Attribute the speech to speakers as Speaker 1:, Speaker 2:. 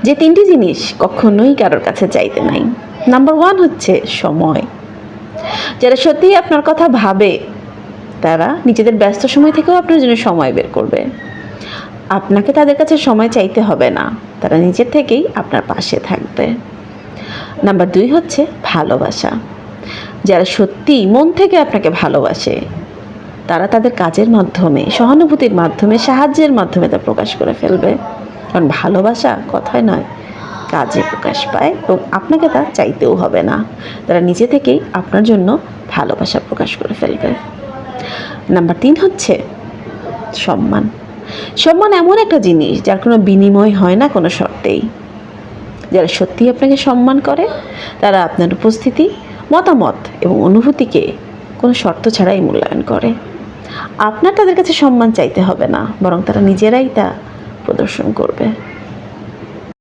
Speaker 1: যে তিনটি জিনিস কখনোই কারোর কাছে চাইতে নাই। নাম্বার 1 হচ্ছে সময়। যারা সত্যিই আপনার কথা ভাবে তারা নিজেদের ব্যস্ত সময় থেকেও আপনার জন্য সময় বের করবে। আপনাকে তাদের কাছে সময় চাইতে হবে না, তারা নিজের থেকেই আপনার পাশে থাকবে। নাম্বার 2 হচ্ছে ভালোবাসা। যারা সত্যিই মন থেকে আপনাকে ভালোবাসে তারা তাদের কাজের মাধ্যমে, সহানুভূতির মাধ্যমে, সাহায্যের মাধ্যমে তা প্রকাশ করে ফেলবে। কারণ ভালোবাসা কথায় নয়, কাজে প্রকাশ পায় এবং আপনাকে তা চাইতেও হবে না। তারা নিজে থেকেই আপনার জন্য ভালোবাসা প্রকাশ করে ফেলবে। নাম্বার 3 হচ্ছে সম্মান। সম্মান এমন একটা জিনিস যার কোনো বিনিময় হয় না কোনো শর্তেই। যারা সত্যিই আপনাকে সম্মান করে তারা আপনার উপস্থিতি, মতামত এবং অনুভূতিকে কোনো শর্ত ছাড়াই মূল্যায়ন করে। আপনার তাদের কাছে সম্মান চাইতে হবে না, বরং তারা নিজেরাই তা প্রদর্শন করবে।